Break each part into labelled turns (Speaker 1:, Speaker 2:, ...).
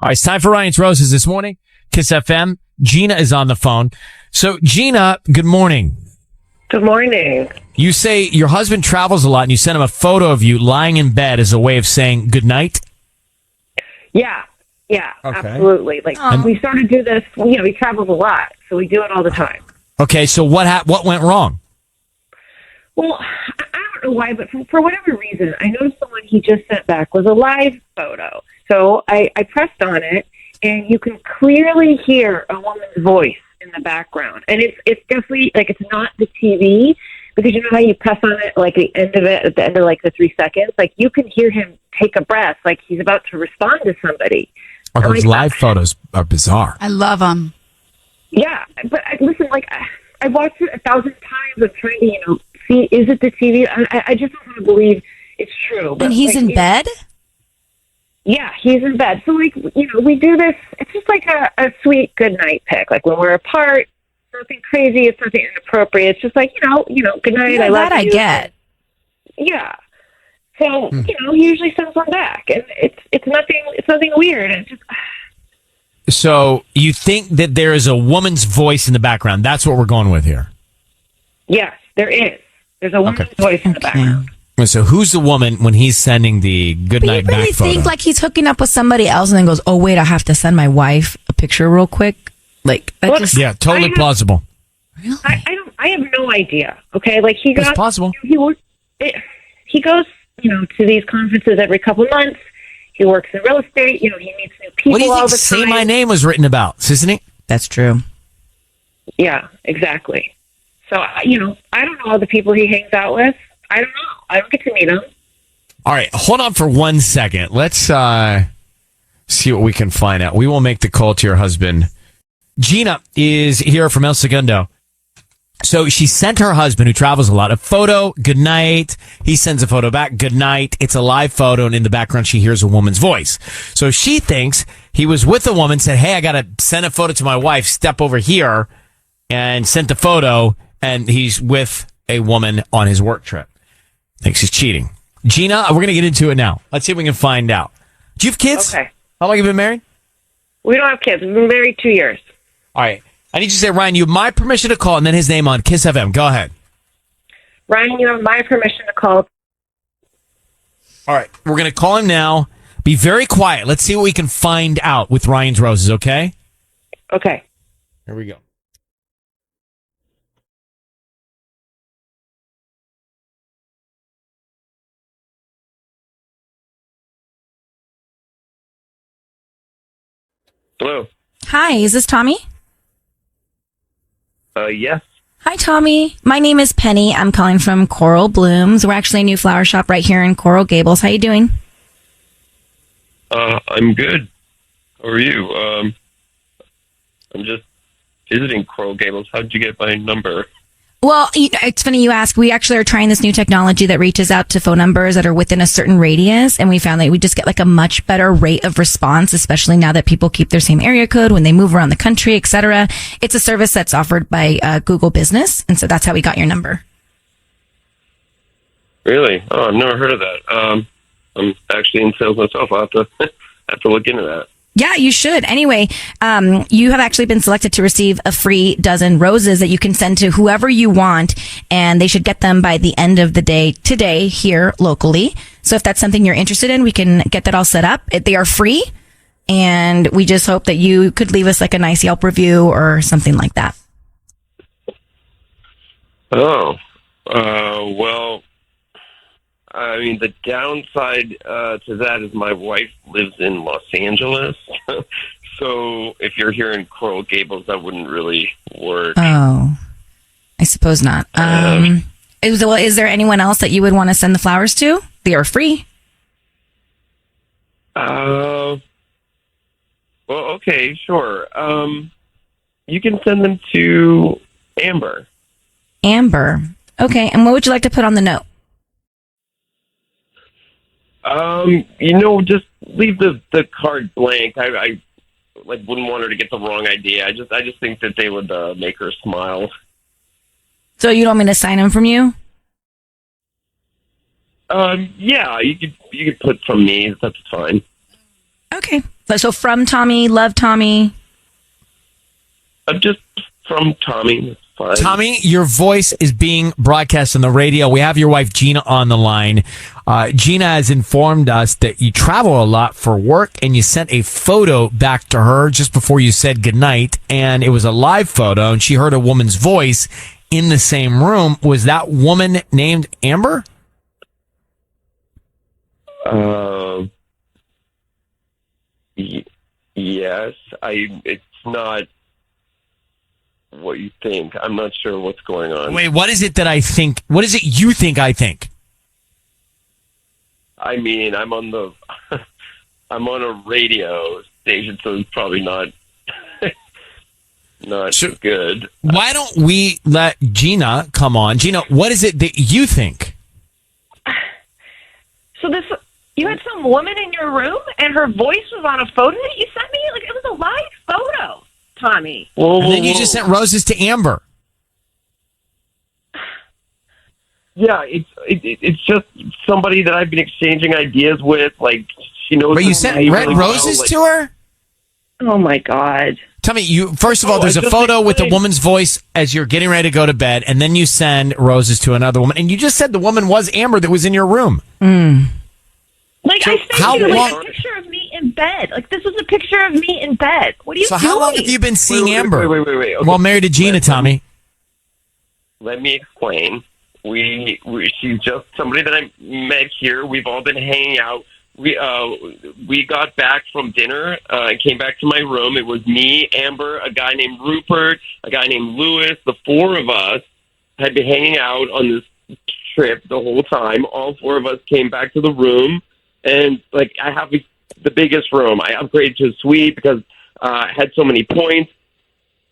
Speaker 1: All right, it's time for Ryan's Roses this morning. Kiss FM. Gina is on the phone. So, Gina, good morning.
Speaker 2: Good morning.
Speaker 1: You say your husband travels a lot and you send him a photo of you lying in bed as a way of saying good night?
Speaker 2: Yeah,
Speaker 1: Okay.
Speaker 2: absolutely. Like, we started to do this, he travels a lot, so we do it all the time.
Speaker 1: Okay, so what went wrong?
Speaker 2: Well, I don't know why, but for whatever reason, I noticed the one he just sent back was a live photo. So I pressed on it, and you can clearly hear a woman's voice in the background. And it's definitely, like, it's not the TV, because you know how you press on it, like, the end of it, at the end of, like, the 3 seconds? Like, you can hear him take a breath, like he's about to respond to somebody.
Speaker 1: Oh, those live photos are bizarre.
Speaker 3: I love them.
Speaker 2: Yeah, but listen, like, I watched it 1,000 times. I'm trying to, see, is it the TV? I just don't want to believe it's true. But,
Speaker 3: and he's in bed?
Speaker 2: Yeah, he's in bed. So, like, we do this. It's just like a sweet good night pick. Like, when we're apart, it's nothing crazy. It's nothing inappropriate. It's just like, good night.
Speaker 3: Yeah,
Speaker 2: I love
Speaker 3: that
Speaker 2: you.
Speaker 3: I get.
Speaker 2: Yeah. So, he usually sends one back. And it's nothing weird. It's just...
Speaker 1: So you think that there is a woman's voice in the background. That's what we're going with here.
Speaker 2: Yes, there is. There's a woman's voice in the background.
Speaker 1: So who's the woman when he's sending the good
Speaker 3: But
Speaker 1: night
Speaker 3: you really
Speaker 1: back photo?
Speaker 3: think like he's hooking up with somebody else and then goes, oh, wait, I have to send my wife a picture real quick? Like, that just...
Speaker 1: Yeah, totally plausible.
Speaker 3: Really?
Speaker 2: I have no idea. Okay, like
Speaker 1: It's possible.
Speaker 2: He goes, to these conferences every couple months. He works in real estate. He meets new people
Speaker 1: What do you
Speaker 2: all
Speaker 1: think
Speaker 2: the
Speaker 1: Say
Speaker 2: time.
Speaker 1: My Name was written about, isn't it?
Speaker 3: That's true.
Speaker 2: Yeah, exactly. So, I don't know all the people he hangs out with. I don't know. I don't get to meet him.
Speaker 1: All right, hold on for 1 second. Let's see what we can find out. We will make the call to your husband. Gina is here from El Segundo. So she sent her husband, who travels a lot, a photo, good night. He sends a photo back, good night. It's a live photo, and in the background, she hears a woman's voice. So she thinks he was with a woman, said, hey, I got to send a photo to my wife, step over here, and sent the photo, and he's with a woman on his work trip. Thinks he's cheating. Gina, we're going to get into it now. Let's see if we can find out. Do you have kids?
Speaker 2: Okay.
Speaker 1: How long have you been married?
Speaker 2: We don't have kids. We've been married 2 years.
Speaker 1: All right. I need you to say, Ryan, you have my permission to call, and then his name on Kiss FM. Go ahead.
Speaker 2: Ryan, you have my permission to call.
Speaker 1: All right. We're going to call him now. Be very quiet. Let's see what we can find out with Ryan's Roses, okay?
Speaker 2: Okay.
Speaker 1: Here we go.
Speaker 4: Hello.
Speaker 3: Hi, is this Tommy?
Speaker 4: Yes.
Speaker 3: Hi, Tommy. My name is Penny. I'm calling from Coral Blooms. We're actually a new flower shop right here in Coral Gables. How you doing?
Speaker 4: I'm good. How are you? I'm just visiting Coral Gables. How'd you get my number?
Speaker 3: Well, it's funny you ask. We actually are trying this new technology that reaches out to phone numbers that are within a certain radius, and we found that we just get like a much better rate of response, especially now that people keep their same area code when they move around the country, etc. It's a service that's offered by Google Business, and so that's how we got your number.
Speaker 4: Really? Oh, I've never heard of that. I'm actually in sales myself. I'll have to have to look into that.
Speaker 3: Yeah, you should. Anyway, you have actually been selected to receive a free dozen roses that you can send to whoever you want, and they should get them by the end of the day today here locally. So if that's something you're interested in, we can get that all set up. They are free, and we just hope that you could leave us like a nice Yelp review or something like that.
Speaker 4: Oh, well, I mean, the downside to that is my wife lives in Los Angeles. So if you're here in Coral Gables, that wouldn't really work.
Speaker 3: Oh, I suppose not. Is there anyone else that you would want to send the flowers to? They are free.
Speaker 4: Well, okay, sure. You can send them to Amber.
Speaker 3: Amber. Okay, and what would you like to put on the note?
Speaker 4: Just leave the card blank. I wouldn't want her to get the wrong idea. I just think that they would make her smile.
Speaker 3: So you don't want me to sign them from you?
Speaker 4: Yeah, you could put from me. That's fine.
Speaker 3: Okay. So from Tommy, love Tommy.
Speaker 4: Just from Tommy. That's fine.
Speaker 1: Tommy, your voice is being broadcast on the radio. We have your wife, Gina, on the line. Gina has informed us that you travel a lot for work, and you sent a photo back to her just before you said goodnight, and it was a live photo, and she heard a woman's voice in the same room. Was that woman named Amber?
Speaker 4: Yes. It's not what you think. I'm not sure what's going on.
Speaker 1: Wait, what is it that I think? What is it you think I think?
Speaker 4: I mean, I'm on the I'm on a radio station, so it's probably not good.
Speaker 1: Why don't we let Gina come on? Gina, what is it that you think?
Speaker 2: So you had some woman in your room, and her voice was on a photo that you sent me? Like, it was a live photo, Tommy.
Speaker 1: And then you just sent roses to Amber.
Speaker 4: Yeah, it's just somebody that I've been exchanging ideas with. Like, she knows.
Speaker 1: But you sent red roses to her?
Speaker 2: Oh, my God.
Speaker 1: Tell me, first of all, there's a photo with a woman's voice as you're getting ready to go to bed, and then you send roses to another woman. And you just said the woman was Amber that was in your room.
Speaker 2: Like,
Speaker 1: So
Speaker 2: I sent
Speaker 1: how
Speaker 2: you
Speaker 1: long-
Speaker 2: a picture of me in bed. Like, this was a picture of me in bed. What are you
Speaker 1: So
Speaker 2: doing?
Speaker 1: how long have you been seeing Amber?
Speaker 4: Wait. Okay.
Speaker 1: Well, married to Gina, Tommy.
Speaker 4: Let me explain. She's just somebody that I met here. We've all been hanging out. We got back from dinner and came back to my room. It was me, Amber, a guy named Rupert, a guy named Lewis. The four of us had been hanging out on this trip the whole time. All four of us came back to the room, and like I have the biggest room. I upgraded to a suite because I had so many points.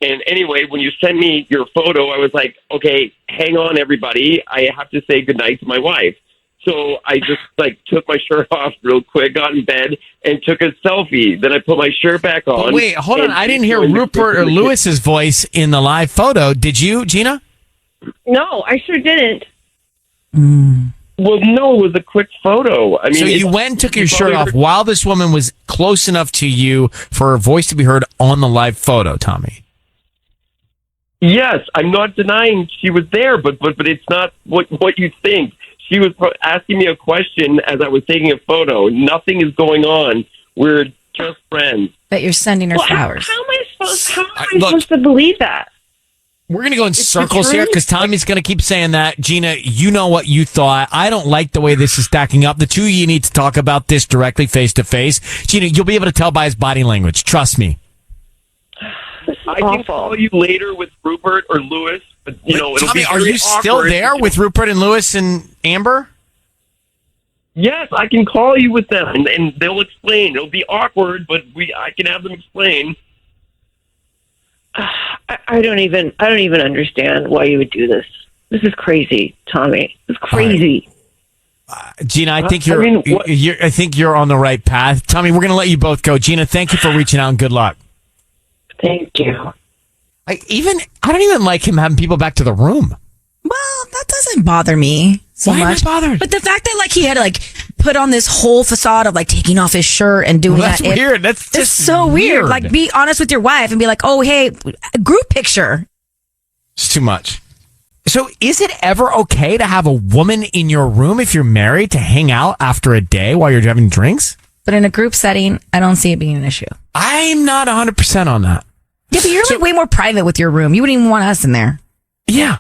Speaker 4: And anyway, when you sent me your photo, I was like, okay, hang on, everybody. I have to say goodnight to my wife. So I just took my shirt off real quick, got in bed, and took a selfie. Then I put my shirt back on.
Speaker 1: But wait, hold on. I didn't hear Rupert or Lewis's voice in the live photo. Did you, Gina?
Speaker 2: No, I sure didn't.
Speaker 4: Well, no, it was a quick photo. I mean,
Speaker 1: So you went and took your shirt off while this woman was close enough to you for her voice to be heard on the live photo, Tommy.
Speaker 4: Yes, I'm not denying she was there, but it's not what you think. She was asking me a question as I was taking a photo. Nothing is going on. We're just friends.
Speaker 3: But you're sending her flowers.
Speaker 2: How am I supposed to believe that?
Speaker 1: We're going to go in circles here because Tommy's going to keep saying that. Gina, you know what you thought. I don't like the way this is stacking up. The two of you need to talk about this directly face to face. Gina, you'll be able to tell by his body language. Trust me.
Speaker 4: I can call you later with Rupert or Lewis, but it'll
Speaker 1: Tommy,
Speaker 4: be
Speaker 1: are you still
Speaker 4: awkward.
Speaker 1: there with Rupert and Lewis and Amber?
Speaker 4: Yes, I can call you with them, and they'll explain. It'll be awkward, but I can have them explain.
Speaker 2: I don't even understand why you would do this. This is crazy, Tommy. This is crazy.
Speaker 1: Gina, I think I think you're on the right path. Tommy, we're going to let you both go. Gina, thank you for reaching out and good luck.
Speaker 2: Thank you.
Speaker 1: I don't even like him having people back to the room.
Speaker 3: Well, that doesn't bother me so
Speaker 1: Why am I
Speaker 3: much.
Speaker 1: bothered?
Speaker 3: But the fact that he had to put on this whole facade of taking off his shirt and doing
Speaker 1: That's
Speaker 3: that.
Speaker 1: weird. That's
Speaker 3: It's
Speaker 1: just
Speaker 3: so weird. Be honest with your wife and be like, oh, hey, group picture.
Speaker 1: It's too much. So is it ever okay to have a woman in your room if you're married to hang out after a day while you're having drinks?
Speaker 3: But in a group setting, I don't see it being an issue.
Speaker 1: I'm not 100% on that.
Speaker 3: Yeah, but you're way more private with your room. You wouldn't even want us in there.
Speaker 1: Yeah.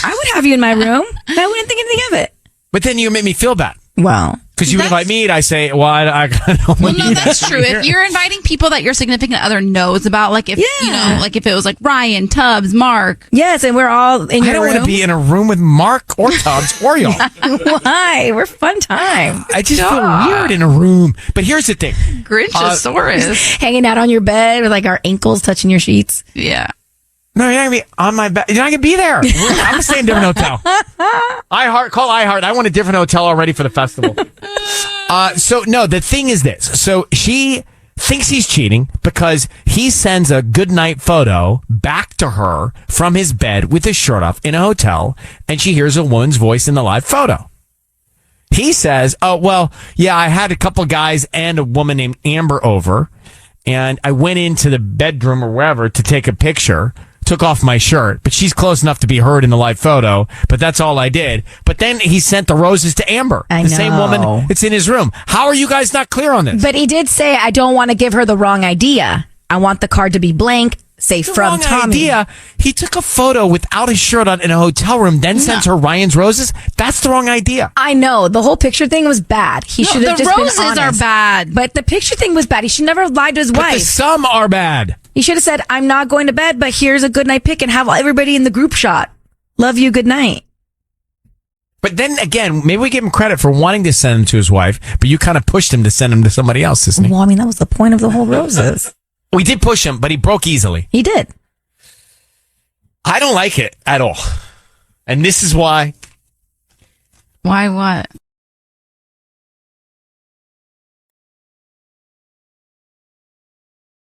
Speaker 3: I would have you in my room. I wouldn't think anything of it.
Speaker 1: But then you make me feel bad.
Speaker 3: Well,
Speaker 1: because you invite me, and I say, "Well, I don't want
Speaker 5: no, that's true. If you're inviting people that your significant other knows about, if if it was Ryan, Tubbs, Mark,
Speaker 3: yes, and we're all in your room.
Speaker 1: I don't want to be in a room with Mark or Tubbs or y'all.
Speaker 3: Why? We're fun time.
Speaker 1: I just feel weird in a room. But here's the thing:
Speaker 5: Grinchosaurus
Speaker 3: hanging out on your bed with our ankles touching your sheets.
Speaker 5: Yeah.
Speaker 1: No, you're not gonna be on my bed. You're not gonna be there. I'm gonna stay in a different hotel. Call iHeart. I want a different hotel already for the festival. So no, the thing is this. So she thinks he's cheating because he sends a good night photo back to her from his bed with his shirt off in a hotel, and she hears a woman's voice in the live photo. He says, oh, well, yeah, I had a couple guys and a woman named Amber over, and I went into the bedroom or wherever to take a picture, took off my shirt, but she's close enough to be heard in the live photo, but that's all I did. But then he sent the roses to Amber, the same woman. It's in his room. How are you guys not clear on this?
Speaker 3: But he did say, I don't want to give her the wrong idea. I want the card to be blank. Say
Speaker 1: the
Speaker 3: from
Speaker 1: wrong
Speaker 3: Tommy.
Speaker 1: Idea. He took a photo without his shirt on in a hotel room, then sent her Ryan's roses. That's the wrong idea.
Speaker 3: I know. The whole picture thing was bad. He should have just been honest.
Speaker 5: The roses are bad.
Speaker 3: But the picture thing was bad. He should never have lied to his
Speaker 1: But
Speaker 3: wife.
Speaker 1: the some are bad.
Speaker 3: He should have said, I'm not going to bed, but here's a good night pic and have everybody in the group shot. Love you. Good night.
Speaker 1: But then again, maybe we give him credit for wanting to send them to his wife, but you kind of pushed him to send them to somebody else, isn't he?
Speaker 3: Well, I mean, that was the point of the whole roses.
Speaker 1: We did push him, but he broke easily.
Speaker 3: He did.
Speaker 1: I don't like it at all. And this is why.
Speaker 5: Why what?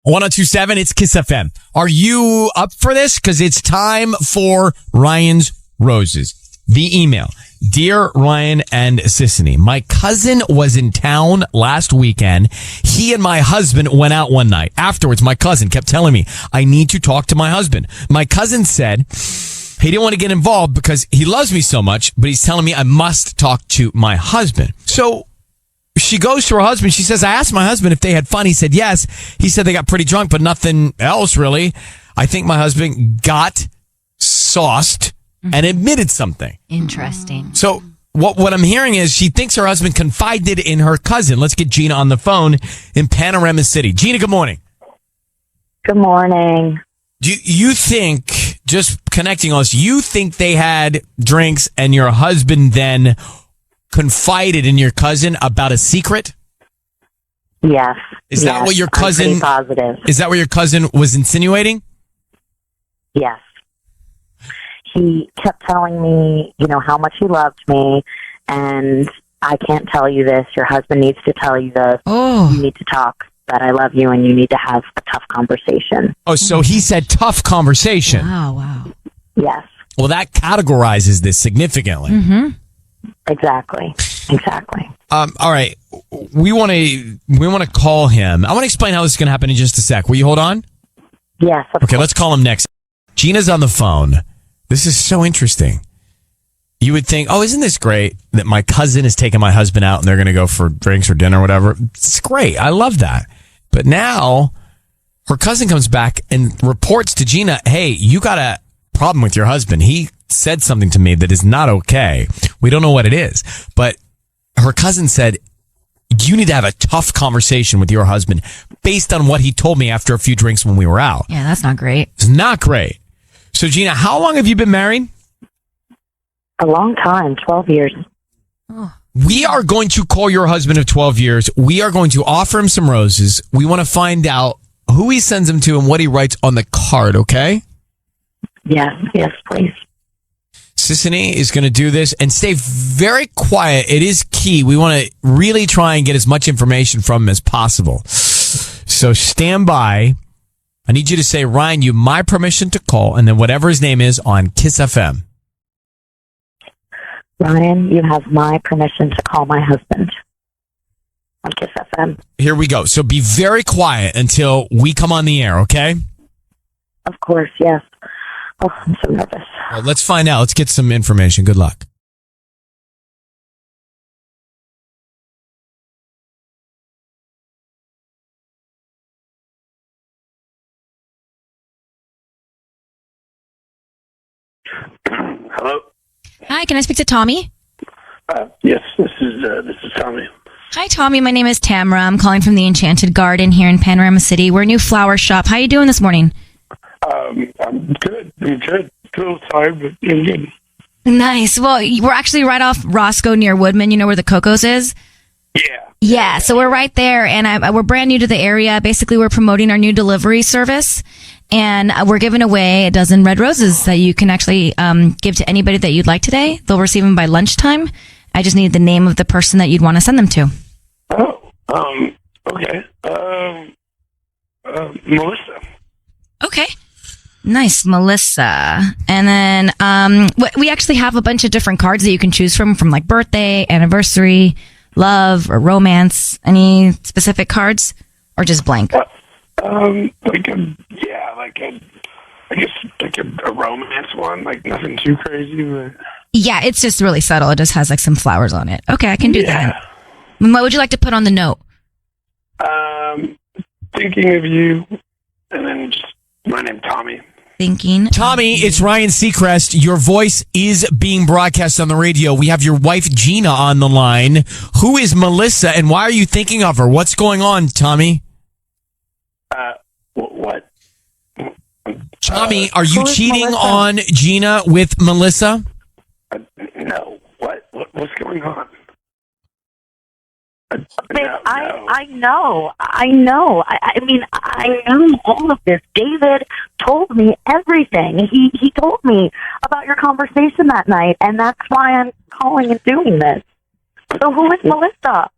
Speaker 1: .1027, it's Kiss FM. Are you up for this? Because it's time for Ryan's Roses. The email. Dear Ryan and Sissany, my cousin was in town last weekend. He and my husband went out one night. Afterwards, my cousin kept telling me, I need to talk to my husband. My cousin said he didn't want to get involved because he loves me so much, but he's telling me I must talk to my husband. So she goes to her husband. She says, I asked my husband if they had fun. He said yes. He said they got pretty drunk, but nothing else really. I think my husband got sauced and admitted something.
Speaker 3: Interesting.
Speaker 1: So what I'm hearing is she thinks her husband confided in her cousin. Let's get Gina on the phone in Panorama City. Gina, good morning.
Speaker 6: Good morning.
Speaker 1: Do you think, just connecting us, you think they had drinks and your husband then confided in your cousin about a secret?
Speaker 6: Yes.
Speaker 1: Is that what your cousin?
Speaker 6: I'm pretty positive.
Speaker 1: Is that what your cousin was insinuating?
Speaker 6: Yes. He kept telling me, how much he loved me, and I can't tell you this. Your husband needs to tell you this.
Speaker 3: Oh.
Speaker 6: You need to talk that I love you, and you need to have a tough conversation.
Speaker 1: Oh, so he said tough conversation.
Speaker 3: Wow.
Speaker 6: Yes.
Speaker 1: Well, that categorizes this significantly.
Speaker 3: Mm-hmm.
Speaker 6: Exactly.
Speaker 1: All right. We want to call him. I want to explain how this is going to happen in just a sec. Will you hold on?
Speaker 6: Yes.
Speaker 1: Okay, let's call him next. Gina's on the phone. This is so interesting. You would think, oh, isn't this great that my cousin is taking my husband out and they're going to go for drinks or dinner or whatever? It's great. I love that. But now her cousin comes back and reports to Gina, hey, you got a problem with your husband. He said something to me that is not okay. We don't know what it is. But her cousin said, you need to have a tough conversation with your husband based on what he told me after a few drinks when we were out.
Speaker 3: Yeah, that's not great.
Speaker 1: It's not great. So, Gina, how long have you been married?
Speaker 6: A long time, 12 years.
Speaker 3: Oh.
Speaker 1: We are going to call your husband of 12 years. We are going to offer him some roses. We want to find out who he sends them to and what he writes on the card, okay?
Speaker 6: Yes, please.
Speaker 1: Sissany is going to do this and stay very quiet. It is key. We want to really try and get as much information from him as possible. So stand by. I need you to say, Ryan, you have my permission to call, and then whatever his name is on Kiss FM.
Speaker 6: Ryan, you have my permission to call my husband on Kiss FM.
Speaker 1: Here we go. So be very quiet until we come on the air, okay?
Speaker 6: Of course, yes. Oh, I'm so nervous.
Speaker 1: Well, let's find out. Let's get some information. Good luck.
Speaker 7: Hello.
Speaker 3: Hi, can I speak to Tommy?
Speaker 7: Yes, this is Tommy.
Speaker 3: Hi, Tommy. My name is Tamara. I'm calling from the Enchanted Garden here in Panorama City. We're a new flower shop. How are you doing this morning?
Speaker 7: I'm good. A little tired, but I'm good.
Speaker 3: Nice. Well, we're actually right off Roscoe near Woodman. You know where the Cocos is?
Speaker 7: Yeah.
Speaker 3: Yeah, so we're right there, and we're brand new to the area. Basically, we're promoting our new delivery service, and we're giving away a dozen red roses that you can actually give to anybody that you'd like today. They'll receive them by lunchtime. I just need the name of the person that you'd want to send them to.
Speaker 7: Oh, okay. Melissa.
Speaker 3: Okay. Nice, Melissa. And then we actually have a bunch of different cards that you can choose from like birthday, anniversary, love, or romance. Any specific cards, or just blank?
Speaker 7: I guess like a romance one, like nothing too crazy, but
Speaker 3: Yeah, it's just really subtle. It just has like some flowers on it. Okay, I can do that. What would you like to put on the note?
Speaker 7: thinking of you, and then just my name Tommy.
Speaker 3: Thinking.
Speaker 1: Tommy, it's Ryan Seacrest. Your voice is being broadcast on the radio. We have your wife, Gina, on the line. Who is Melissa, and why are you thinking of her? What's going on, Tommy?
Speaker 7: What?
Speaker 1: Tommy, are you cheating on Gina with Melissa?
Speaker 7: No. What's going on?
Speaker 6: I know. I mean, I know all of this. David told me everything. He told me about your conversation that night, and that's why I'm calling and doing this. So who is Melissa?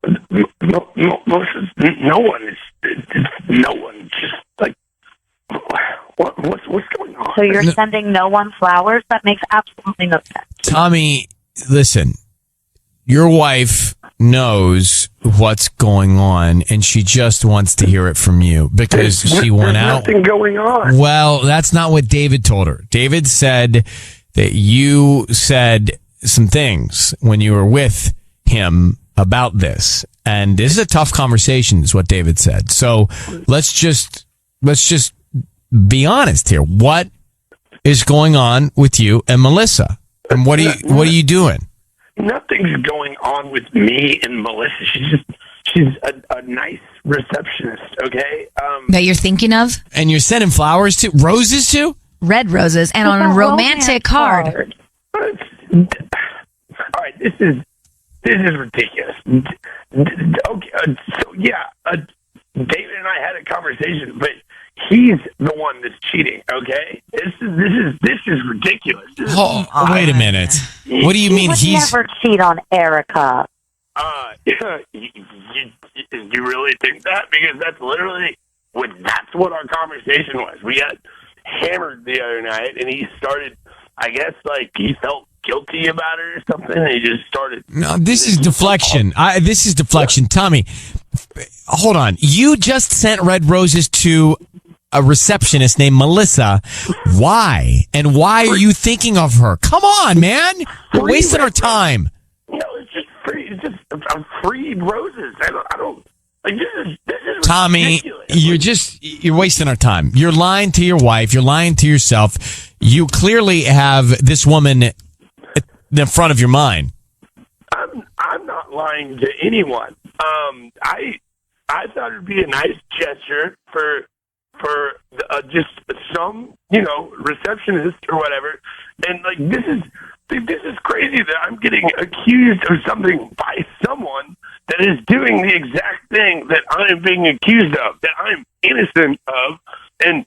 Speaker 7: Melissa's no one. It's no one. Just like what's going on?
Speaker 6: So you're sending no one flowers? That makes absolutely no sense.
Speaker 1: Tommy, listen. Your wife knows what's going on, and she just wants to hear it from you because she went out.
Speaker 7: There's nothing going on.
Speaker 1: Well, that's not what David told her. David said that you said some things when you were with him about this, and this is a tough conversation, is what David said. So let's just be honest here. What is going on with you and Melissa, and what are you doing?
Speaker 7: Nothing's going on with me and Melissa. She's a nice receptionist, okay?
Speaker 3: That you're thinking of?
Speaker 1: And you're sending flowers to? Roses to?
Speaker 3: Red roses and on a romantic card.
Speaker 7: All right, this is ridiculous. Okay, so yeah, David and I had a conversation, but he's the one that's cheating. Okay, this is ridiculous.
Speaker 1: Wait a minute. What do you mean
Speaker 6: would
Speaker 1: he's
Speaker 6: never cheat on Erica?
Speaker 7: You really think that? Because that's literally that's what our conversation was. We got hammered the other night, and he started. I guess like he felt guilty about it or something, and he just started.
Speaker 1: No, this is deflection. This is deflection. Tommy, hold on. You just sent red roses to a receptionist named Melissa. Why? And why are you thinking of her? Come on, man. We're wasting our time.
Speaker 7: No, it's just free. It's just free roses. I don't like this is
Speaker 1: Tommy,
Speaker 7: ridiculous.
Speaker 1: you're wasting our time. You're lying to your wife. You're lying to yourself. You clearly have this woman in front of your mind.
Speaker 7: I'm not lying to anyone. I thought it'd be a nice gesture for just some receptionist or whatever, and like this is crazy that I'm getting accused of something by someone that is doing the exact thing that I am being accused of, that I'm innocent of, and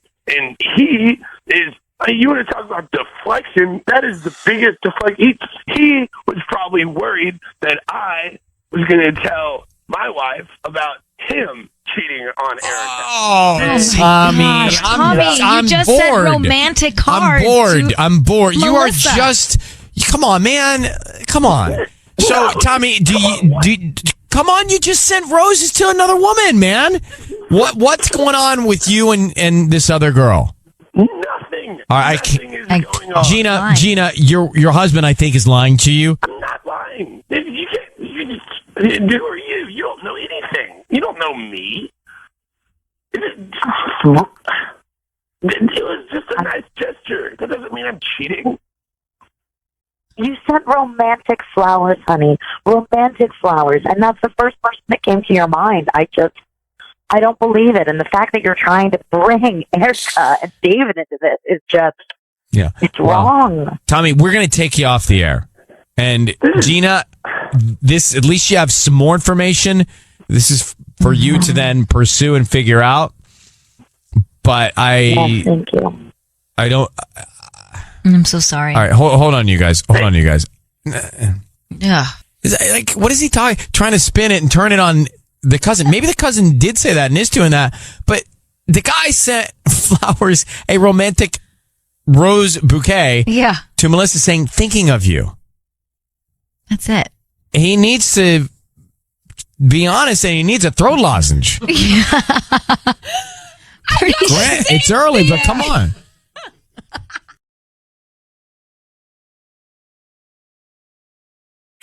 Speaker 7: he is. You want to talk about deflection? That is the biggest deflection. He was probably worried that I was going to tell my wife about him cheating on Erica.
Speaker 1: Oh, Tommy, I'm
Speaker 3: you just
Speaker 1: bored.
Speaker 3: said romantic cards.
Speaker 1: I'm bored. You are
Speaker 3: Melissa.
Speaker 1: just. Come on, man. Come on. So, Tommy, come on? You just sent roses to another woman, man. What's going on with you and this other girl?
Speaker 7: Nothing.
Speaker 1: All right,
Speaker 7: Nothing is going on.
Speaker 1: Gina, your husband, I think, is lying to you.
Speaker 7: I'm not lying. Who are you? You don't know anything. You don't know me. It was just a nice gesture. That doesn't mean I'm cheating.
Speaker 6: You sent romantic flowers, honey. Romantic flowers. And that's the first person that came to your mind. I don't believe it. And the fact that you're trying to bring Erica and David into this is just, it's wrong.
Speaker 1: Tommy, we're going to take you off the air. And Gina, at least you have some more information. This is for you to then pursue and figure out. But
Speaker 6: Yes, thank you.
Speaker 1: I don't.
Speaker 3: I'm so sorry.
Speaker 1: All right, hold on, you guys.
Speaker 3: Yeah.
Speaker 1: Like, what is he trying to spin it and turn it on the cousin? Maybe the cousin did say that and is doing that, but the guy sent flowers, a romantic rose bouquet
Speaker 3: Yeah.
Speaker 1: to Melissa saying, thinking of you.
Speaker 3: That's it.
Speaker 1: He needs to be honest and he needs a throat lozenge. It's early, but come on.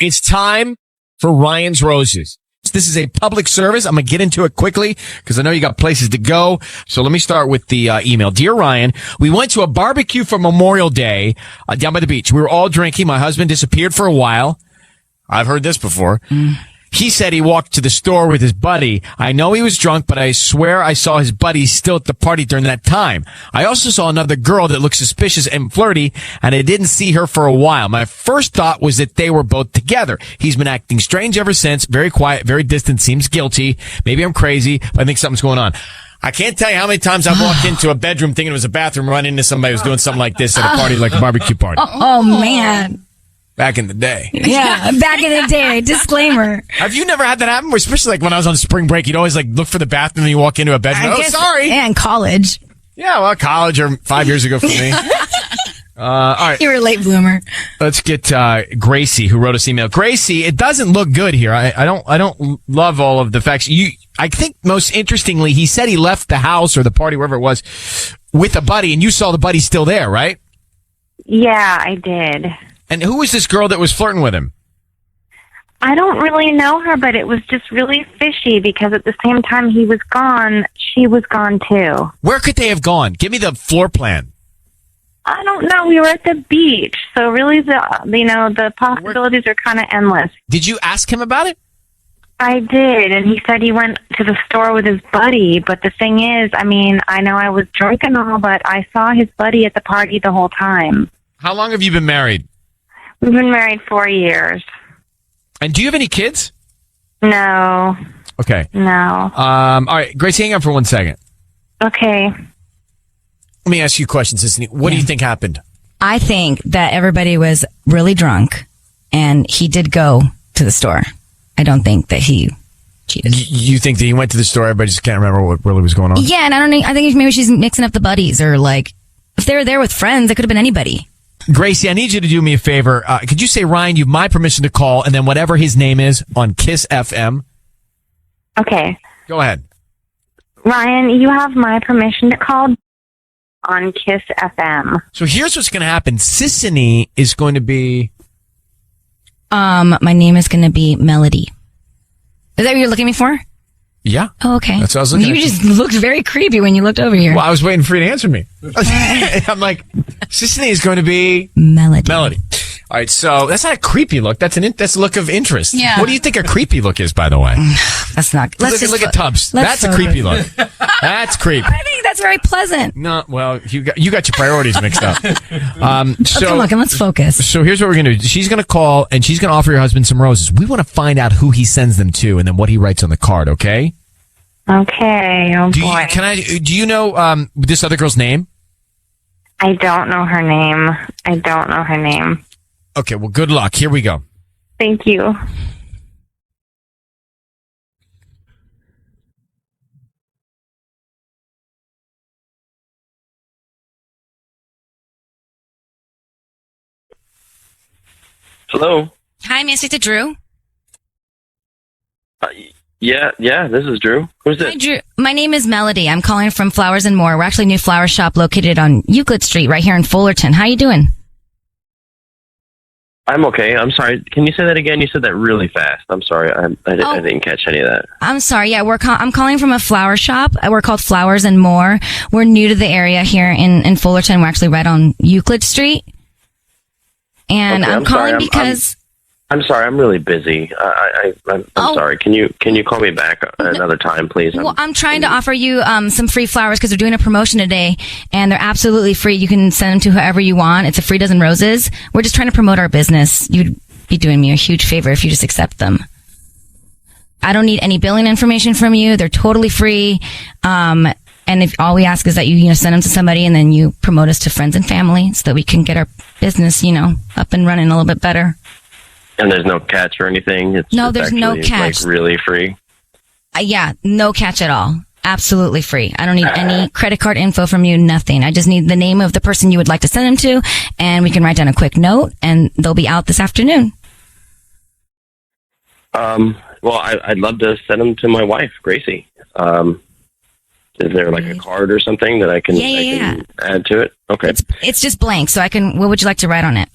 Speaker 1: It's time for Ryan's Roses. This is a public service. I'm going to get into it quickly because I know you got places to go. So let me start with the email. Dear Ryan, we went to a barbecue for Memorial Day down by the beach. We were all drinking. My husband disappeared for a while. I've heard this before. He said he walked to the store with his buddy. I know he was drunk, but I swear I saw his buddy still at the party during that time. I also saw another girl that looked suspicious and flirty, and I didn't see her for a while. My first thought was that they were both together. He's been acting strange ever since, very quiet, very distant, seems guilty. Maybe I'm crazy, but I think something's going on. I can't tell you how many times I've walked into a bedroom thinking it was a bathroom, run into somebody who was doing something like this at a party, like a barbecue party.
Speaker 3: Oh man.
Speaker 1: Back in the day.
Speaker 3: Yeah, back in the day. Disclaimer.
Speaker 1: Have you never had that happen? Especially like when I was on spring break, you'd always like look for the bathroom and you walk into a bedroom. Oh, sorry.
Speaker 3: And college.
Speaker 1: Yeah, well, college or 5 years ago for me. All right.
Speaker 3: You were a late bloomer.
Speaker 1: Let's get Gracie, who wrote us email. Gracie, it doesn't look good here. I don't love all of the facts. I think most interestingly, he said he left the house or the party, wherever it was, with a buddy, and you saw the buddy still there, right?
Speaker 2: Yeah, I did.
Speaker 1: And who was this girl that was flirting with him?
Speaker 2: I don't really know her, but it was just really fishy because at the same time he was gone, she was gone too.
Speaker 1: Where could they have gone? Give me the floor plan.
Speaker 2: I don't know. We were at the beach, so really the possibilities are kind of endless.
Speaker 1: Did you ask him about it?
Speaker 2: I did, and he said he went to the store with his buddy, but the thing is, I mean, I know I was drunk and all, but I saw his buddy at the party the whole time.
Speaker 1: How long have you been married?
Speaker 2: We've been married 4 years.
Speaker 1: And do you have any kids?
Speaker 2: No.
Speaker 1: Okay.
Speaker 2: No.
Speaker 1: All right, Gracie, hang on for 1 second.
Speaker 2: Okay.
Speaker 1: Let me ask you a question, Sissany. What do you think happened?
Speaker 3: I think that everybody was really drunk and he did go to the store. I don't think that he cheated.
Speaker 1: You think that he went to the store, everybody just can't remember what really was going on?
Speaker 3: Yeah, and I think maybe she's mixing up the buddies or like, if they were there with friends, it could have been anybody.
Speaker 1: Gracie, I need you to do me a favor. Could you say, Ryan, you have my permission to call, and then whatever his name is on Kiss FM?
Speaker 2: Okay.
Speaker 1: Go ahead.
Speaker 2: Ryan, you have my permission to call on Kiss FM.
Speaker 1: So here's what's going to happen. Sissany is going to be...
Speaker 3: My name is going to be Melody. Is that what you're looking at me for?
Speaker 1: Yeah.
Speaker 3: Oh, okay.
Speaker 1: That's what I was looking at.
Speaker 3: You just looked very creepy when you looked over here.
Speaker 1: Well, I was waiting for you to answer me. I'm like, Sissany is going to be...
Speaker 3: Melody.
Speaker 1: All right, so that's not a creepy look. That's a look of interest.
Speaker 5: Yeah.
Speaker 1: What do you think a creepy look is, by the way?
Speaker 3: That's not...
Speaker 1: Look at Tubbs. That's a creepy look. That's creepy.
Speaker 3: I think that's very pleasant.
Speaker 1: No, well, you got your priorities mixed up.
Speaker 3: Come on, let's focus.
Speaker 1: So here's what we're gonna do. She's gonna call and she's gonna offer your husband some roses. We want to find out who he sends them to and then what he writes on the card. Okay?
Speaker 2: Okay. Oh, boy.
Speaker 1: Do you know this other girl's name?
Speaker 2: I don't know her name.
Speaker 1: Okay. Well, good luck. Here we go.
Speaker 2: Thank you.
Speaker 4: Hello.
Speaker 3: Hi, may I speak to Drew?
Speaker 4: Yeah, this is Drew. Who's
Speaker 3: Hi,
Speaker 4: this?
Speaker 3: Drew. My name is Melody. I'm calling from Flowers and More. We're actually a new flower shop located on Euclid Street right here in Fullerton. How you doing?
Speaker 4: I'm okay. I'm sorry. Can you say that again? You said that really fast. I'm sorry. I didn't catch any of that.
Speaker 3: I'm sorry. Yeah, I'm calling from a flower shop. We're called Flowers and More. We're new to the area here in Fullerton. We're actually right on Euclid Street. And
Speaker 4: Okay,
Speaker 3: I'm calling because...
Speaker 4: I'm sorry. I'm really busy. I'm sorry. Can you call me back another time, please?
Speaker 3: Well, I'm trying to offer you some free flowers because they're doing a promotion today, and they're absolutely free. You can send them to whoever you want. It's a free dozen roses. We're just trying to promote our business. You'd be doing me a huge favor if you just accept them. I don't need any billing information from you. They're totally free. And if all we ask is that you send them to somebody and then you promote us to friends and family so that we can get our business, up and running a little bit better.
Speaker 4: And there's no catch or anything?
Speaker 3: No, there's no
Speaker 4: actually,
Speaker 3: catch.
Speaker 4: Like really free?
Speaker 3: Yeah, no catch at all. Absolutely free. I don't need any credit card info from you, nothing. I just need the name of the person you would like to send them to, and we can write down a quick note, and they'll be out this afternoon.
Speaker 4: Well, I'd love to send them to my wife, Gracie. Is there like a card or something that I can add to it? Okay.
Speaker 3: It's just blank, so what would you like to write on it?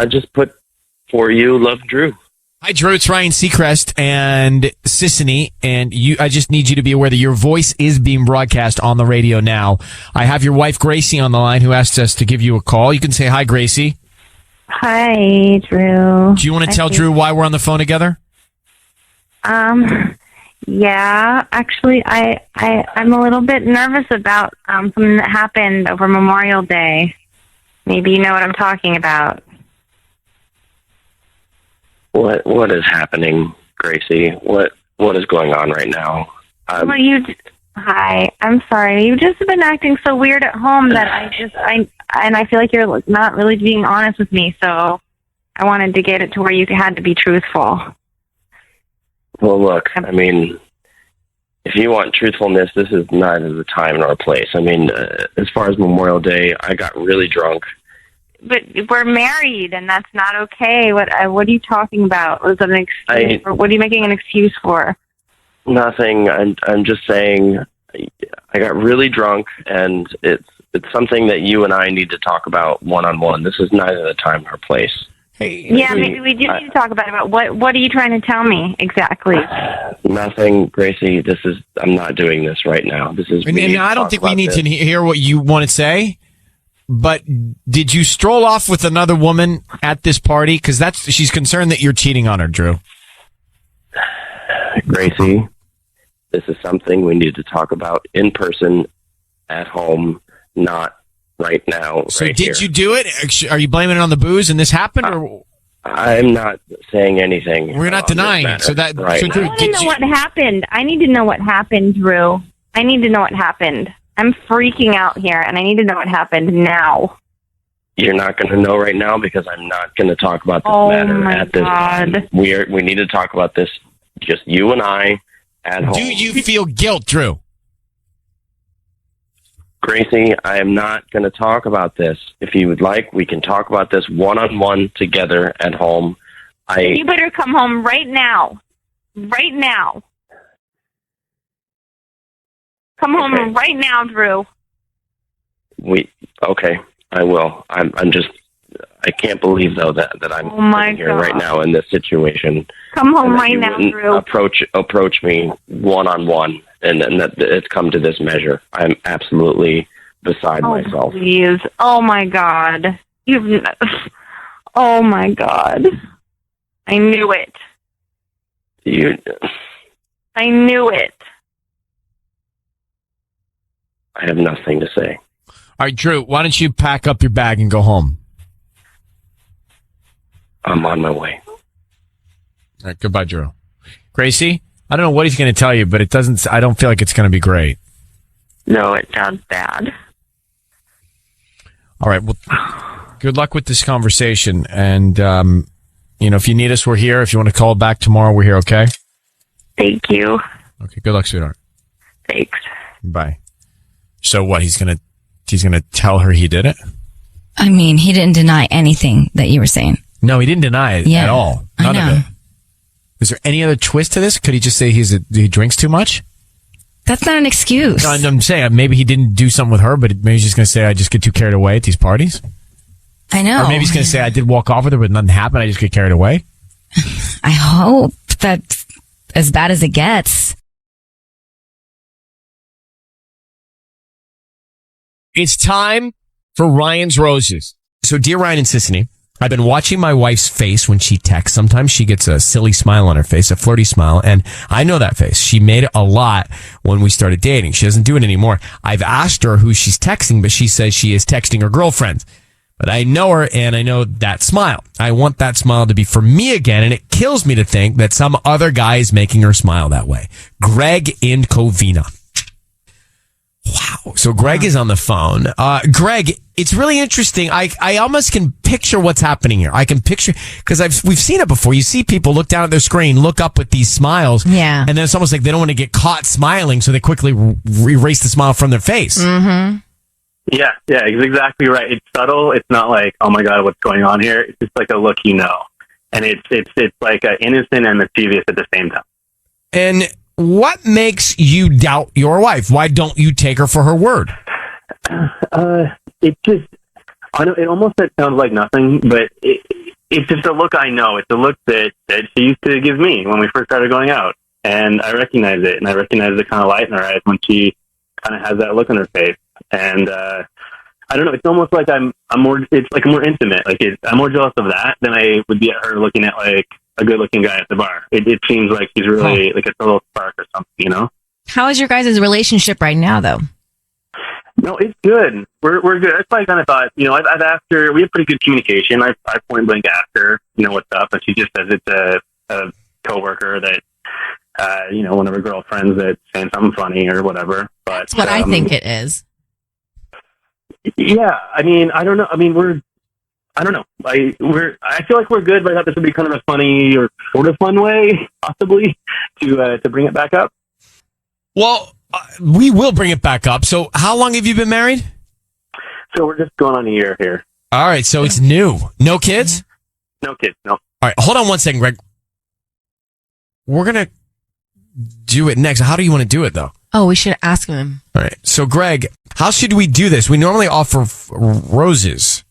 Speaker 4: Just put, for you, love, Drew.
Speaker 1: Hi, Drew. It's Ryan Seacrest and Sissany, and I just need you to be aware that your voice is being broadcast on the radio now. I have your wife, Gracie, on the line, who asked us to give you a call. You can say hi, Gracie.
Speaker 2: Hi, Drew.
Speaker 1: Do you want to tell Drew why we're on the phone together?
Speaker 2: Yeah, actually, I'm a little bit nervous about something that happened over Memorial Day. Maybe you know what I'm talking about.
Speaker 4: What is happening, Gracie? What is going on right now?
Speaker 2: Hi, I'm sorry. You've just been acting so weird at home that I feel like you're not really being honest with me. So I wanted to get it to where you had to be truthful.
Speaker 4: Well, look, I mean, if you want truthfulness, this is neither the time nor place. I mean, as far as Memorial Day, I got really drunk.
Speaker 2: But we're married, and that's not okay. What are you talking about? Was that an excuse? What are you making an excuse for?
Speaker 4: Nothing. I'm just saying I got really drunk, and it's something that you and I need to talk about one-on-one. This is neither the time nor place.
Speaker 2: Yeah, maybe we do need to talk about it. What are you trying to tell me exactly?
Speaker 4: Nothing, Gracie. I'm not doing this right now. This is.
Speaker 1: And I don't think we need to hear what you want to say. But did you stroll off with another woman at this party? Because she's concerned that you're cheating on her, Drew.
Speaker 4: Gracie, this is something we need to talk about in person, at home, not right now.
Speaker 1: So
Speaker 4: right
Speaker 1: did
Speaker 4: here.
Speaker 1: you do it? Are you blaming it on the booze and this happened? Or
Speaker 4: I'm not saying anything.
Speaker 1: We're not denying it. So
Speaker 4: right.
Speaker 2: I want to know what happened. I need to know what happened, Drew. I need to know what happened. I'm freaking out here, and I need to know what happened now.
Speaker 4: You're not going to know right now because I'm not going to talk about this matter at this time. We need to talk about this, just you and I, at home.
Speaker 1: Do you feel guilt, Drew?
Speaker 4: Gracie, I am not going to talk about this. If you would like, we can talk about this one-on-one together at home.
Speaker 2: You better come home right now. Right now. Come home right now, Drew.
Speaker 4: Okay, I will. I can't believe though that I'm sitting here right now in this situation.
Speaker 2: Come home right now, Drew.
Speaker 4: Approach me one-on-one, and that it's come to this measure. I'm absolutely beside myself.
Speaker 2: Please. Oh my God. Oh my God. I knew it. I knew it.
Speaker 4: I have nothing to say.
Speaker 1: All right, Drew, why don't you pack up your bag and go home?
Speaker 4: I'm on my way.
Speaker 1: All right, goodbye, Drew. Gracie, I don't know what he's going to tell you, but I don't feel like it's going to be great.
Speaker 2: No, it sounds bad.
Speaker 1: All right, well, good luck with this conversation. And, if you need us, we're here. If you want to call back tomorrow, we're here, okay?
Speaker 2: Thank you.
Speaker 1: Okay, good luck, sweetheart.
Speaker 2: Thanks.
Speaker 1: Bye. So what, he's going to tell her he did it?
Speaker 3: I mean, he didn't deny anything that you were saying.
Speaker 1: No, he didn't deny it at all. None of it. Is there any other twist to this? Could he just say he drinks too much?
Speaker 3: That's not an excuse.
Speaker 1: No, I'm saying maybe he didn't do something with her, but maybe he's just going to say, I just get too carried away at these parties.
Speaker 3: I know.
Speaker 1: Or maybe he's going to say, I did walk off with her, but nothing happened. I just get carried away.
Speaker 3: I hope that's as bad as it gets.
Speaker 1: It's time for Ryan's Roses. So, dear Ryan and Sissany, I've been watching my wife's face when she texts. Sometimes she gets a silly smile on her face, a flirty smile, and I know that face. She made it a lot when we started dating. She doesn't do it anymore. I've asked her who she's texting, but she says she is texting her girlfriend. But I know her, and I know that smile. I want that smile to be for me again, and it kills me to think that some other guy is making her smile that way. Greg in Covina. Wow. So Greg is on the phone. Greg, it's really interesting. I almost can picture what's happening here. I can picture, because we've seen it before. You see people look down at their screen, look up with these smiles.
Speaker 3: Yeah.
Speaker 1: And then it's almost like they don't want to get caught smiling, so they quickly erase the smile from their face.
Speaker 3: Mm-hmm.
Speaker 8: Yeah, it's exactly right. It's subtle. It's not like, oh my God, what's going on here? It's just like a look, and it's like innocent and mischievous at the same time.
Speaker 1: And what makes you doubt your wife? Why don't you take her for her word?
Speaker 8: It just, I know it almost sounds like nothing, but it's just a look I know. It's a look that she used to give me when we first started going out, and I recognize it, and I recognize the kind of light in her eyes when she kind of has that look on her face. And I don't know. It's almost like I'm more. It's like more intimate. Like I'm more jealous of that than I would be at her looking at like a good-looking guy at the bar. It seems like he's really like a little spark or something,
Speaker 3: How is your guys' relationship right now, though?
Speaker 8: No, it's good. We're good. That's why I kind of thought. I've asked her. We have pretty good communication. I point blank asked her, what's up, and she just says it's a coworker that. One of her girlfriends that's saying something funny or whatever. But
Speaker 5: That's what I think it is.
Speaker 8: Yeah, I mean, I don't know. I mean, I don't know. I feel like we're good, but I thought this would be kind of a funny or sort of fun way, possibly, to bring it back up.
Speaker 1: Well, we will bring it back up. So how long have you been married?
Speaker 8: So we're just going on a year here.
Speaker 1: All right, so it's new. No kids?
Speaker 8: No kids, no.
Speaker 1: All right, hold on one second, Greg. We're going to do it next. How do you want to do it, though?
Speaker 3: Oh, we should ask him.
Speaker 1: All right. So, Greg, how should we do this? We normally offer roses.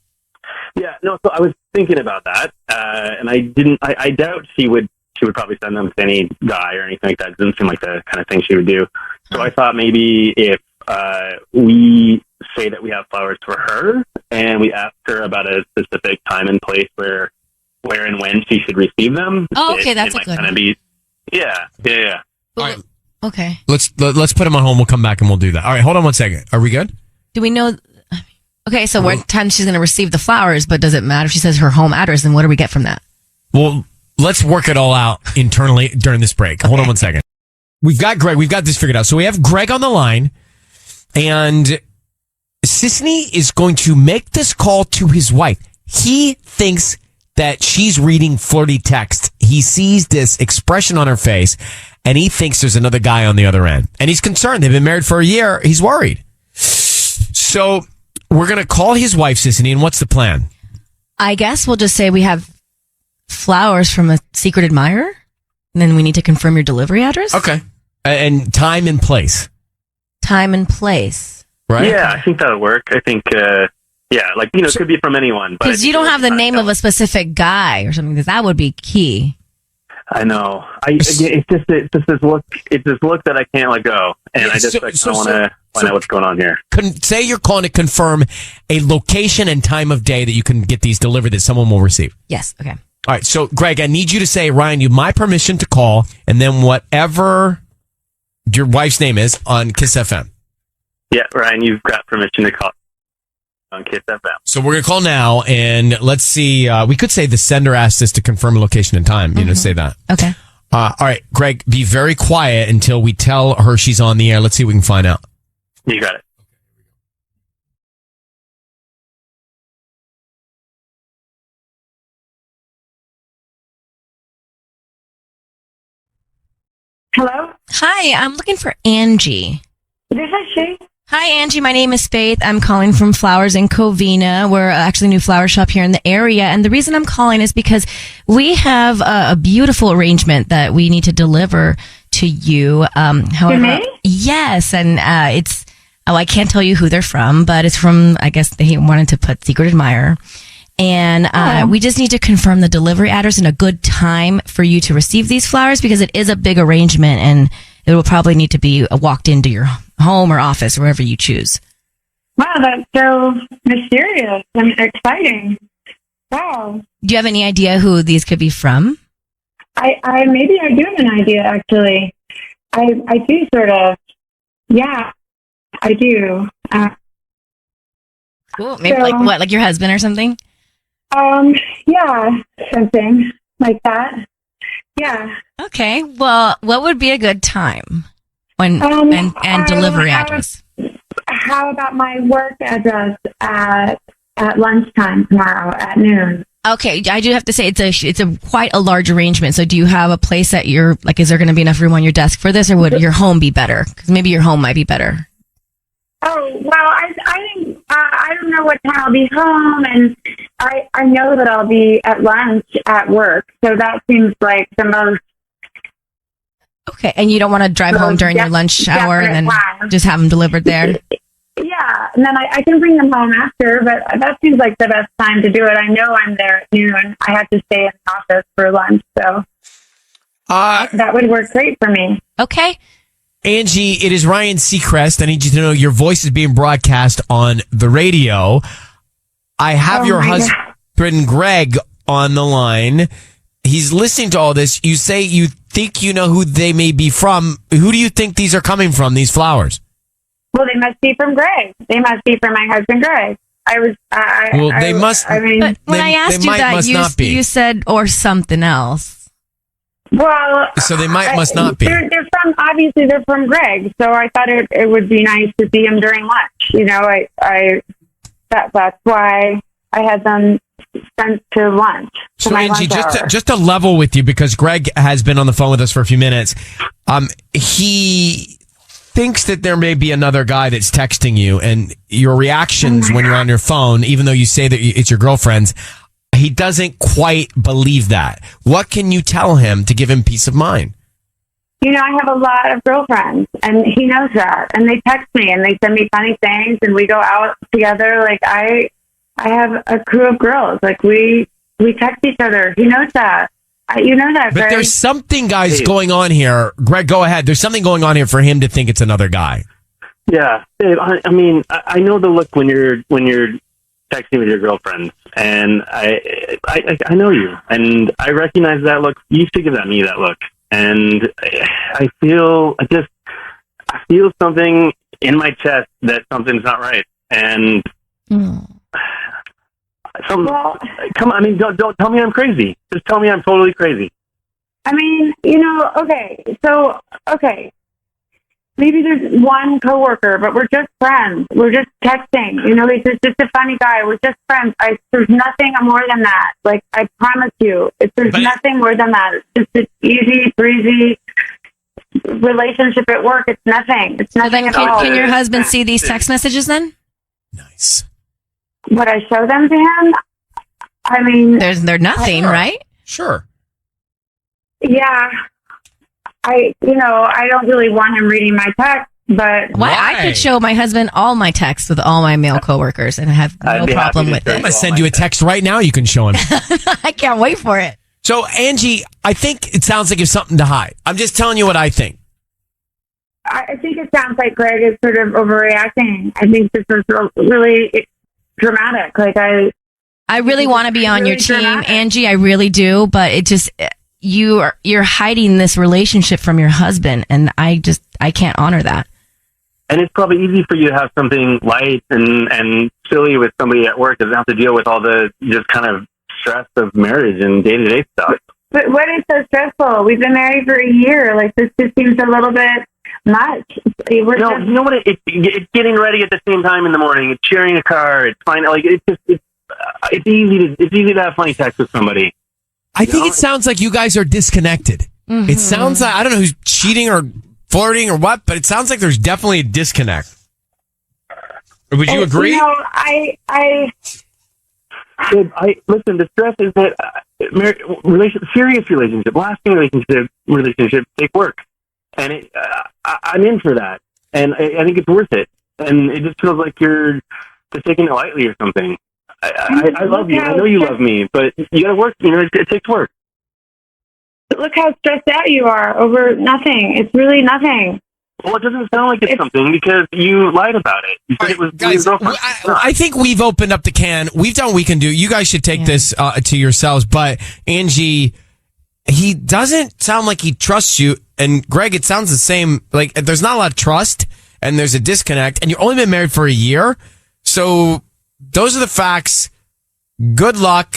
Speaker 8: Yeah, no, so I was thinking about that, and I doubt she would probably send them to any guy or anything like that. It doesn't seem like the kind of thing she would do. So I thought maybe if we say that we have flowers for her, and we ask her about a specific time and place where and when she should receive them.
Speaker 5: Oh, okay, that's a good
Speaker 8: kind of be. Yeah.
Speaker 1: All right.
Speaker 3: Okay.
Speaker 1: Let's put him on hold. We'll come back and we'll do that. All right, hold on one second. Are we good?
Speaker 3: Do we know? Okay, so what time she's going to receive the flowers, but does it matter if she says her home address? And what do we get from that?
Speaker 1: Well, let's work it all out internally during this break. Hold on one second. We've got Greg. We've got this figured out. So we have Greg on the line, and Sisney is going to make this call to his wife. He thinks that she's reading flirty text. He sees this expression on her face, and he thinks there's another guy on the other end. And he's concerned. They've been married for a year. He's worried. So we're going to call his wife, Sisney, and what's the plan?
Speaker 3: I guess we'll just say we have flowers from a secret admirer, and then we need to confirm your delivery address.
Speaker 1: Okay. And time and place.
Speaker 3: Time and place.
Speaker 1: Right?
Speaker 8: Yeah, I think that would work. I think, it could be from anyone.
Speaker 3: Because you don't have the name of a specific guy or something, because that would be key.
Speaker 8: I know. It's just this look. It's this look that I can't let go, and I just want to find out what's going on here.
Speaker 1: Say you're calling to confirm a location and time of day that you can get these delivered that someone will receive.
Speaker 3: Yes. Okay.
Speaker 1: All right. So, Greg, I need you to say, Ryan, you have my permission to call, and then whatever your wife's name is on Kiss FM.
Speaker 8: Yeah, Ryan, you've got permission to call on Kiss FM.
Speaker 1: So we're going to call now, and let's see. We could say the sender asked us to confirm a location and time. Say that.
Speaker 3: Okay.
Speaker 1: All right, Greg, be very quiet until we tell her she's on the air. Let's see if we can find out.
Speaker 8: You got it.
Speaker 2: Hello?
Speaker 3: Hi, I'm looking for Angie.
Speaker 2: This is she.
Speaker 3: Hi, Angie. My name is Faith. I'm calling from Flowers in Covina. We're actually a new flower shop here in the area. And the reason I'm calling is because we have a beautiful arrangement that we need to deliver to you. However,
Speaker 2: to me?
Speaker 3: Yes. And I can't tell you who they're from, but it's from, I guess they wanted to put Secret Admirer. And we just need to confirm the delivery address and a good time for you to receive these flowers, because it is a big arrangement and it will probably need to be walked into your home or office, wherever you choose.
Speaker 2: Wow, that's so mysterious and exciting. Wow.
Speaker 3: Do you have any idea who these could be from?
Speaker 2: I maybe I do have an idea, actually. I do sort of. Yeah, I do.
Speaker 3: Cool. Maybe like your husband or something?
Speaker 2: Yeah, something like that. Yeah.
Speaker 3: Okay. Well, what would be a good time and delivery address?
Speaker 2: how about my work address at lunchtime tomorrow at noon?
Speaker 3: Okay, I do have to say it's a quite a large arrangement. So do you have a place that you're like? Is there going to be enough room on your desk for this, or would your home be better? Because maybe your home might be better.
Speaker 2: Oh well, I think I don't know what time I'll be home, and I know that I'll be at lunch at work. So that seems like the most.
Speaker 3: Okay, and you don't want to drive home during your lunch hour and then just have them delivered there?
Speaker 2: Yeah, and then I can bring them home after, but that seems like the best time to do it. I know I'm there at noon. I have to stay in the office for lunch, so that would work great for me.
Speaker 3: Okay.
Speaker 1: Angie, it is Ryan Seacrest. I need you to know your voice is being broadcast on the radio. I have your husband, Greg, on the line. He's listening to all this. You say you think you know who they may be from. Who do you think these are coming from, these flowers?
Speaker 2: Well, they must be from Greg. They must be from my husband, Greg.
Speaker 1: They must.
Speaker 2: I mean,
Speaker 3: but when I asked you that, you said, or something else.
Speaker 2: Well,
Speaker 1: so they must not be.
Speaker 2: They're obviously they're from Greg. So I thought it would be nice to see him during lunch. You know, that's why I had them sent to lunch.
Speaker 1: So Angie, just to level with you, because Greg has been on the phone with us for a few minutes. He thinks that there may be another guy that's texting you, and your reactions when you're on your phone, even though you say that it's your girlfriend's, he doesn't quite believe that. What can you tell him to give him peace of mind?
Speaker 2: You know, I have a lot of girlfriends, and he knows that. And they text me, and they send me funny things, and we go out together. Like, I have a crew of girls. Like, we text each other. He knows that. You know that,
Speaker 1: But
Speaker 2: Greg.
Speaker 1: there's something, guys, going on here. Greg, go ahead. There's something going on here for him to think it's another guy.
Speaker 8: Yeah, Dave. I mean, I know the look when you're texting with your girlfriend, and I know you, and I recognize that look. You used to give me that look, and I feel something in my chest that something's not right, and. Come on, I mean, don't tell me I'm crazy. Just tell me I'm totally crazy.
Speaker 2: I mean, you know, okay. Maybe there's one coworker, but we're just friends. We're just texting. You know, he's just a funny guy. We're just friends. There's nothing more than that. Like, I promise you, there's nothing more than that. It's just an easy, breezy relationship at work. It's nothing. It's nothing at all.
Speaker 3: Can your husband see these text messages then?
Speaker 1: Nice.
Speaker 2: Would I show them to him? I mean,
Speaker 3: they're nothing, right?
Speaker 1: Sure.
Speaker 2: Yeah. I don't really want him reading my text, but
Speaker 3: why? I could show my husband all my texts with all my male coworkers and have no problem with it.
Speaker 1: I'm going to send you a text right now. You can show him.
Speaker 3: I can't wait for it.
Speaker 1: So, Angie, I think it sounds like you have something to hide. I'm just telling you what I think.
Speaker 2: I think it sounds like Greg is sort of overreacting. I think this is really dramatic. Like,
Speaker 3: I really want to be on your team, dramatic. Angie. I really do, but it just you're hiding this relationship from your husband, and I can't honor that.
Speaker 8: And it's probably easy for you to have something light and silly with somebody at work that doesn't have to deal with all the just kind of stress of marriage and day-to-day stuff.
Speaker 2: But what is so stressful? We've been married for a year. Like, this just seems a little bit much.
Speaker 8: You know what? It's getting ready at the same time in the morning. It's sharing a car. It's fine. Like, it's easy to have funny text with somebody.
Speaker 1: I think it sounds like you guys are disconnected. Mm-hmm. It sounds like, I don't know who's cheating or flirting or what, but it sounds like there's definitely a disconnect. Would you agree?
Speaker 2: You know,
Speaker 8: listen, the stress is that serious relationship, lasting relationship take work. And I'm in for that. And I think it's worth it. And it just feels like you're just taking it lightly or something. I love you. I know you love me, but you got to work. You know, it takes work.
Speaker 2: Look how stressed out you are over nothing. It's really nothing.
Speaker 8: Well, it doesn't sound like it's something because you lied about it. You said it was
Speaker 1: guys, I think we've opened up the can. We've done what we can do. You guys should take this to yourselves. But Angie, he doesn't sound like he trusts you. And Greg, it sounds the same. Like, there's not a lot of trust and there's a disconnect. And you've only been married for a year. So those are the facts. Good luck.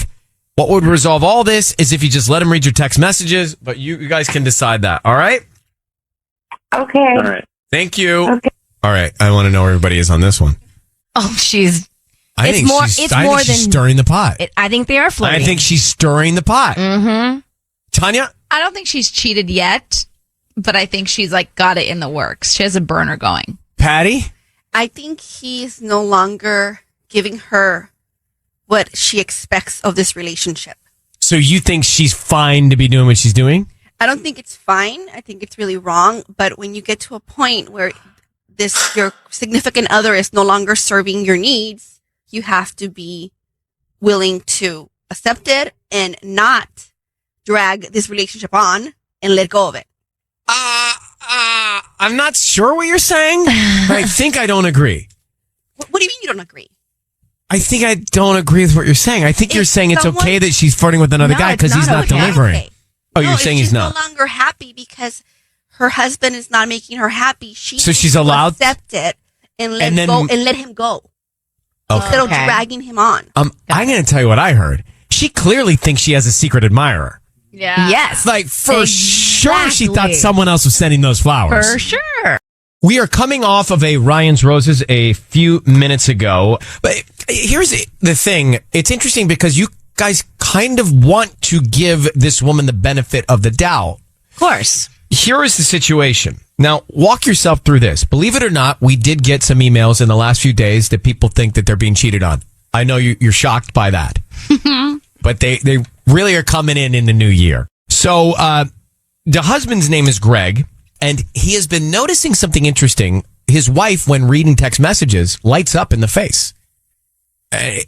Speaker 1: What would resolve all this is if you just let him read your text messages. But you guys can decide that. All right?
Speaker 2: Okay.
Speaker 8: All right.
Speaker 1: Thank you.
Speaker 2: Okay.
Speaker 1: All right. I want to know where everybody is on this one.
Speaker 3: Oh, she's.
Speaker 1: I think she's stirring the pot.
Speaker 3: I think they are flirting.
Speaker 1: I think she's stirring the pot.
Speaker 3: Mm-hmm.
Speaker 1: Tanya?
Speaker 5: I don't think she's cheated yet, but I think she's like got it in the works. She has a burner going.
Speaker 1: Patty?
Speaker 9: I think he's no longer giving her what she expects of this relationship.
Speaker 1: So you think she's fine to be doing what she's doing?
Speaker 9: I don't think it's fine. I think it's really wrong. But when you get to a point where your significant other is no longer serving your needs, you have to be willing to accept it and not drag this relationship on and let go of it.
Speaker 1: I'm not sure what you're saying, but I think I don't agree.
Speaker 9: What do you mean you don't agree?
Speaker 1: I think I don't agree with what you're saying. I think you're saying it's okay that she's flirting with another guy because he's not delivering.
Speaker 9: Okay.
Speaker 1: Oh, you're saying he's not.
Speaker 9: She's no longer happy because her husband is not making her happy.
Speaker 1: So she's allowed
Speaker 9: to accept it and let him go.
Speaker 1: Okay.
Speaker 9: Instead of dragging him on.
Speaker 1: I'm going to tell you what I heard. She clearly thinks she has a secret admirer.
Speaker 5: Yeah.
Speaker 3: Yes.
Speaker 1: Like, for sure she thought someone else was sending those flowers.
Speaker 3: For sure.
Speaker 1: We are coming off of a Ryan's Roses a few minutes ago. But here's the thing. It's interesting because you guys kind of want to give this woman the benefit of the doubt.
Speaker 3: Of course.
Speaker 1: Here is the situation. Now, walk yourself through this. Believe it or not, we did get some emails in the last few days that people think that they're being cheated on. I know you're shocked by that. But they really are coming in the new year. So the husband's name is Greg, and he has been noticing something interesting. His wife, when reading text messages, lights up in the face.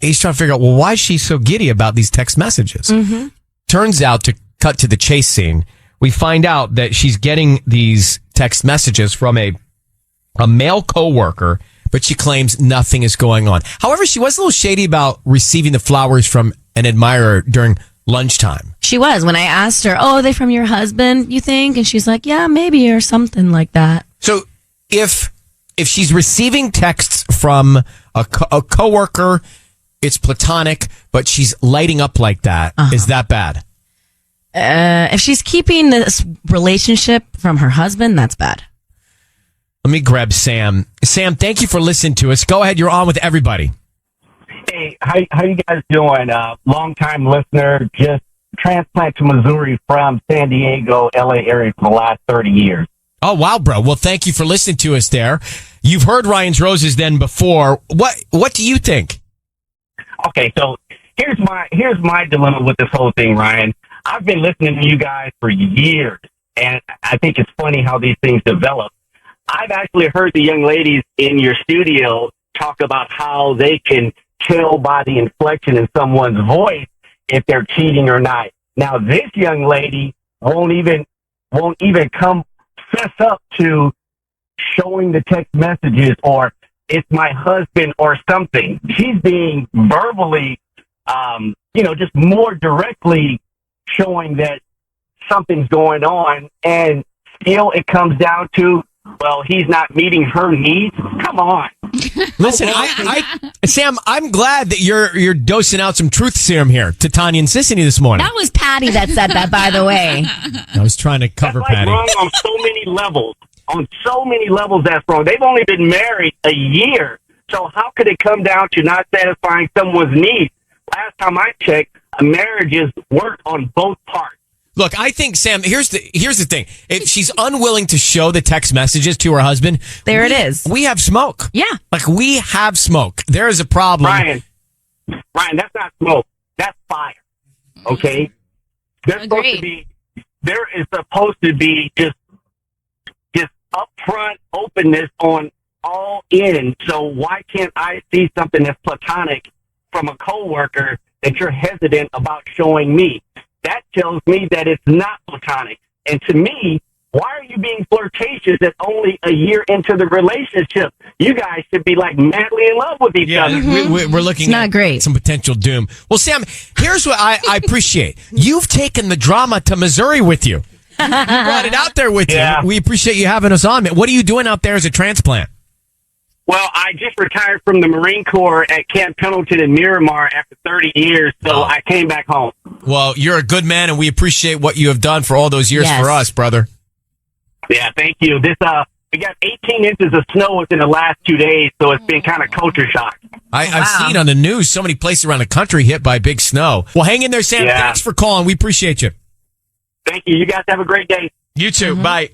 Speaker 1: He's trying to figure out, well, why is she so giddy about these text messages? Mm-hmm. Turns out, to cut to the chase scene, we find out that she's getting these text messages from a male coworker, but she claims nothing is going on. However, she was a little shady about receiving the flowers from an admirer during lunchtime.
Speaker 3: She was. When I asked her, oh, are they from your husband, you think? And she's like, yeah, maybe, or something like that.
Speaker 1: So if she's receiving texts from a coworker, it's platonic, but she's lighting up like that, is that bad?
Speaker 3: If she's keeping this relationship from her husband, that's bad.
Speaker 1: Let me grab Sam. Sam, thank you for listening to us. Go ahead. You're on with everybody.
Speaker 10: Hey, how you guys doing? Long time listener, just transplant to Missouri from San Diego, LA area for the last 30 years.
Speaker 1: Oh, wow, bro. Well, thank you for listening to us there. You've heard Ryan's Roses then before. What do you think?
Speaker 10: Okay, so here's my dilemma with this whole thing, Ryan. I've been listening to you guys for years, and I think it's funny how these things develop. I've actually heard the young ladies in your studio talk about how they can tell by the inflection in someone's voice if they're cheating or not. Now, this young lady won't even come fess up to showing the text messages or it's my husband or something. She's being verbally, just more directly showing that something's going on, and still it comes down to, well, he's not meeting her needs. Come on.
Speaker 1: Listen, Sam, I'm glad that you're dosing out some truth serum here to Tanya and Sissany this morning.
Speaker 3: That was Patty that said that, by the way.
Speaker 1: I was trying to cover
Speaker 10: that's
Speaker 1: Patty.
Speaker 10: Wrong on so many levels. On so many levels, that's wrong. They've only been married a year. So how could it come down to not satisfying someone's needs? Last time I checked, marriages work on both parts.
Speaker 1: Look, I think, Sam, here's the thing. If she's unwilling to show the text messages to her husband,
Speaker 3: it is.
Speaker 1: We have smoke.
Speaker 3: Yeah.
Speaker 1: Like, we have smoke. There is a problem.
Speaker 10: Ryan, that's not smoke. That's fire. Okay? There is supposed to be just upfront openness on all ends. So why can't I see something that's platonic from a coworker that you're hesitant about showing me? That tells me that it's not platonic. And to me, why are you being flirtatious at only a year into the relationship? You guys should be like madly in love with each other.
Speaker 1: We're looking at some potential doom. Well, Sam, here's what I appreciate. You've taken the drama to Missouri with you. You brought it out there with you. We appreciate you having us on. What are you doing out there as a transplant?
Speaker 10: Well, I just retired from the Marine Corps at Camp Pendleton in Miramar after 30 years, so I came back home.
Speaker 1: Well, you're a good man, and we appreciate what you have done for all those years for us, brother.
Speaker 10: Yeah, thank you. This We got 18 inches of snow within the last 2 days, so it's been kind of culture shock.
Speaker 1: I've seen on the news so many places around the country hit by big snow. Well, hang in there, Sam.
Speaker 10: Yeah.
Speaker 1: Thanks for calling. We appreciate you.
Speaker 10: Thank you. You guys have a great day.
Speaker 1: You too. Bye.